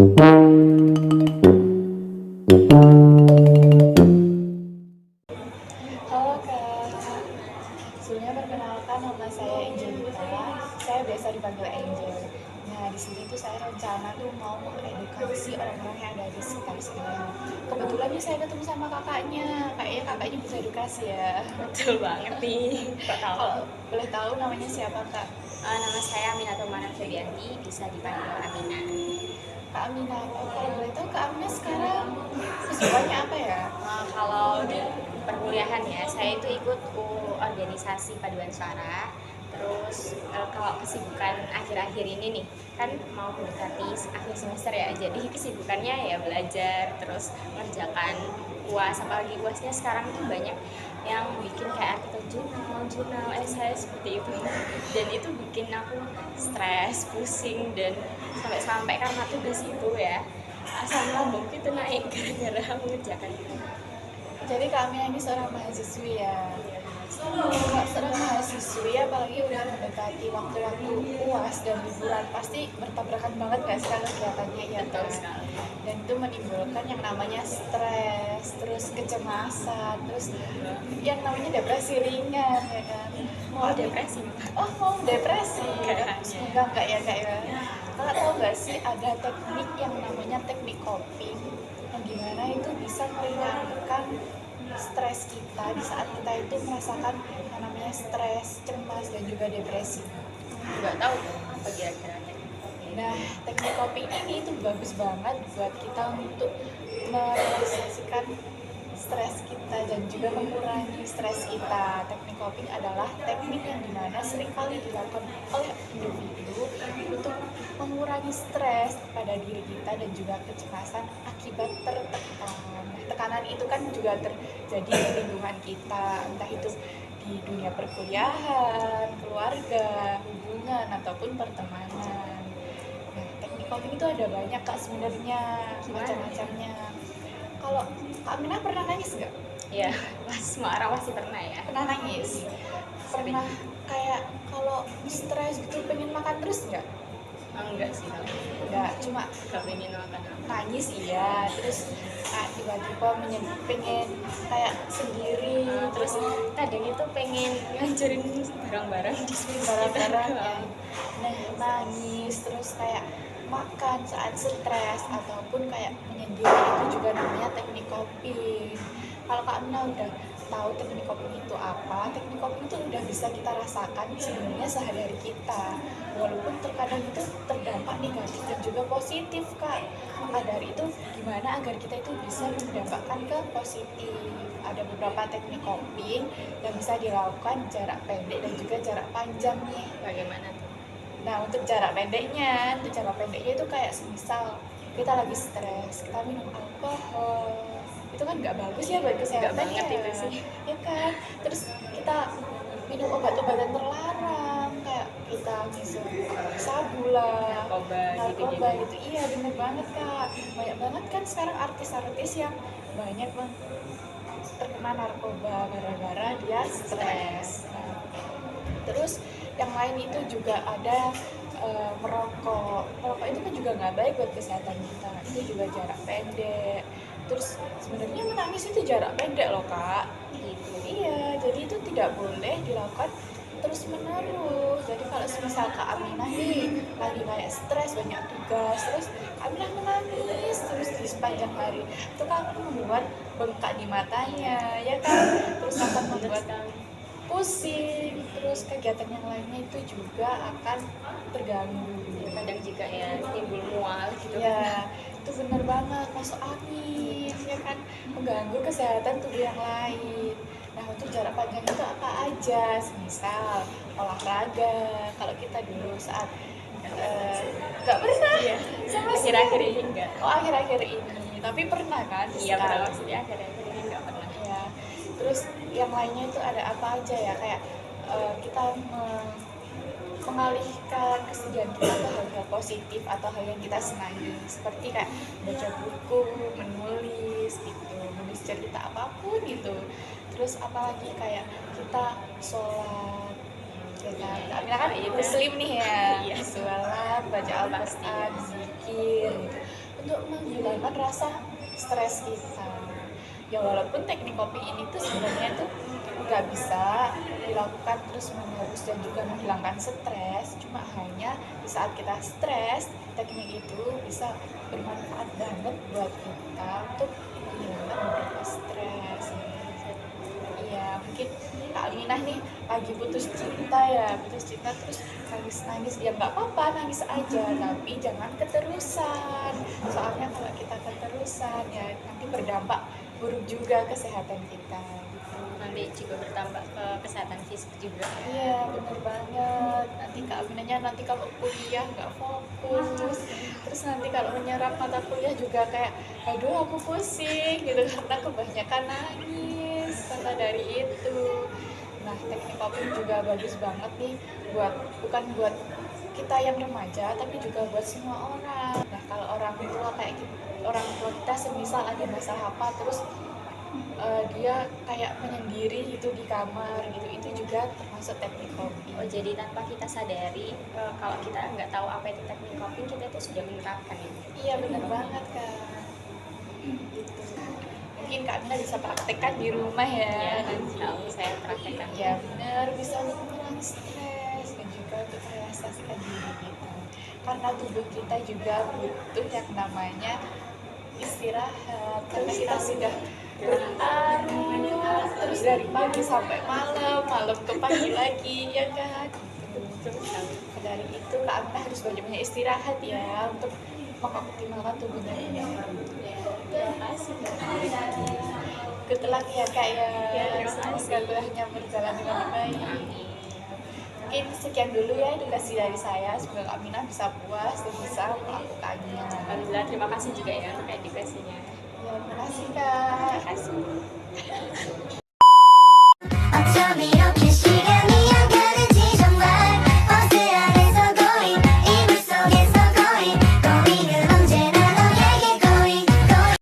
Halo Kak, sebelumnya perkenalkan nama saya Angelita. Saya biasa dipanggil Angel. Nah, di sini tuh saya rencana tuh mau mengedukasi orang-orang yang ada di sekitar sini. Kebetulan nih saya ketemu sama kakaknya. Kayaknya kakaknya bisa edukasi ya. Betul banget nih, kok tahu? Kalau boleh tahu namanya siapa Kak? Nama saya Aminah Romana Febianti, bisa dipanggil Amina. Kak Amina. Kalau boleh tahu Kak Amina sekarang kesibukannya apa ya? Kalau di perkuliahan ya, saya itu ikut organisasi paduan suara. Terus kalau kesibukan akhir-akhir ini nih, kan mau mendekati akhir semester ya, jadi kesibukannya ya belajar, terus mengerjakan UAS, apalagi UASnya sekarang tuh banyak yang bikin kayak artikel jurnal, esai seperti itu, dan itu bikin aku stres, pusing, dan sampai karena tugas itu ya asam lambung itu naik gara-gara mengerjakan itu. Jadi Kak Amina ini seorang mahasiswi ya. Kalau seorang mahasiswi apalagi udah mendekati waktu-waktu UAS dan liburan pasti bertabrakan banget gak sih kegiatannya ya Betul kan? sekali. Dan itu menimbulkan yang namanya stres, terus kecemasan, terus yang namanya depresi ringan ya kan? Mau depresi? Oh, mau depresi. Kayaknya. Semoga enggak ya Kak ya. Kakak tahu gak sih ada teknik yang namanya teknik coping yang dimana itu bisa meringankan stres kita di saat kita itu merasakan yang namanya stres, cemas, dan juga depresi. Nggak tahu tuh apa kira-kira. Nah, teknik coping ini itu bagus banget buat kita untuk merelaksasikan stres kita dan juga mengurangi stres kita. Teknik coping adalah teknik yang dimana seringkali dilakukan oleh individu untuk mengurangi stres pada diri kita dan juga kecemasan akibat tertekan. Nah, tekanan itu kan juga terjadi di lingkungan kita, entah itu di dunia perkuliahan, keluarga, hubungan, ataupun pertemanan. Nah, teknik coping itu ada banyak Kak sebenarnya, macam-macamnya. Kalau Kak Aminah pernah nangis nggak? Ya, pas marah pasti pernah ya. Pernah nangis? Pernah kayak kalau stres gitu pengen makan terus nggak? Enggak sih, Nggak, cuma nggak pengen makan apa. nangis iya, terus tiba-tiba pengen kayak sendiri, Terus kadang itu pengen ngancurin barang-barang di barang-barang ya. Nah, nangis, terus kayak makan saat stres ataupun kayak menyendiri itu juga namanya teknik coping. Kalau Kak Amina udah tahu teknik coping itu apa, teknik coping itu udah bisa kita rasakan sebenarnya sehari-hari kita. Walaupun terkadang itu terdampak negatif dan juga positif Kak. Maka dari itu gimana agar kita itu bisa mendampakkan ke positif. Ada beberapa teknik coping yang bisa dilakukan jarak pendek dan juga jarak panjang nih. Bagaimana tuh? Nah, untuk jarak pendeknya itu kayak semisal kita lagi stres, kita minum alkohol, itu kan nggak bagus ya buat kesehatan. Nggak banget ya. itu sih. Ya kan? Terus kita minum obat-obatan terlarang, kayak kita misal sabu lah, Narkoba gitu. gitu. Iya, bener banget Kak. Banyak banget kan sekarang artis-artis yang banyak terkena narkoba gara-gara dia stres. Nah, terus yang lain itu juga ada merokok itu kan juga nggak baik buat kesehatan kita, itu juga jarak pendek. Terus sebenarnya menangis itu jarak pendek loh Kak, gitu. Iya, jadi itu tidak boleh dilakukan terus menerus. Jadi kalau misal Kak Aminah nih lagi kayak stres, banyak tugas, terus Kak Aminah menangis terus di sepanjang hari, itu kan membuat bengkak di matanya ya kan, terus akan membuat pusing, terus kegiatan yang lainnya itu juga akan terganggu. Kadang juga ya timbul mual gitu. Ya, itu bener banget, masuk angin, ya kan, mengganggu kesehatan tubuh yang lain. Nah, untuk jarak panjang itu apa aja? Misal olahraga, kalau kita dulu saat nggak pernah, Iya. sama Akhir-akhir ini enggak. Oh, akhir-akhir ini, tapi pernah kan? Iya, Sekali. pernah, maksudnya akhir-akhir ini enggak pernah. Ya, terus yang lainnya itu ada apa aja ya, kayak kita mengalihkan kesedihan kita ke hal-hal positif atau hal yang kita senangi, seperti kayak baca buku, menulis gitu, menulis cerita apapun gitu. Terus apalagi kayak kita sholat, ya kan? Amina kan muslim nih ya, Iya. sholat, baca Al-Quran, zikir gitu. untuk menghilangkan rasa stres kita. Ya walaupun teknik kopi ini tuh sebenarnya tuh nggak bisa dilakukan terus menerus dan juga menghilangkan stres, cuma hanya di saat kita stres teknik itu bisa bermanfaat banget buat kita untuk menghilangkan beberapa stres. Iya, mungkin Kak Aminah nih lagi putus cinta terus nangis ya nggak apa-apa, nangis aja tapi jangan keterusan, soalnya kalau kita keterusan ya nanti berdampak buruk juga kesehatan kita. Nanti juga bertambah ke kesehatan fisik juga. Iya bener banget, nanti Kak Aminahnya nanti kalau kuliah nggak fokus, terus nanti kalau menyerap mata kuliah juga kayak aduh aku pusing gitu karena kebanyakan nangis karena dari itu. Nah teknik kopi juga bagus banget nih bukan buat kita yang remaja tapi juga buat semua orang. Nah kalau orang tua kayak gitu, orang tua kita semisal ada masalah apa terus dia kayak menyendiri gitu di kamar gitu, itu juga termasuk teknik kopi. Oh, jadi tanpa kita sadari, kalau kita nggak tahu apa itu teknik coping, kita itu sudah menerapkan ya. Iya benar banget Kak. Gitu. Mungkin Kak Mina bisa praktekkan di rumah ya. Ya, nanti saya praktekkan. Ya benar, bisa mengurangi stres dan juga untuk merelaksasikan diri kita. Karena tubuh kita juga butuh yang namanya istirahat. Karena kita sudah berarus terus dari pagi sampai malam, malam ke pagi lagi ya kan. Dari itu Kak Aminah harus banyak-banyak istirahat ya untuk mengoptimalkan tubuhnya ini. Terima kasih. Good luck ya Kak ya. Terima kasih. Semoga kuliahnya berjalan dengan baik. Mungkin sekian dulu ya edukasi dari saya. Semoga Kak Aminah bisa puas dan bisa melakukannya. Alhamdulillah, terima kasih juga ya untuk edukasinya. Ya, terima kasih Kak. Terima kasih.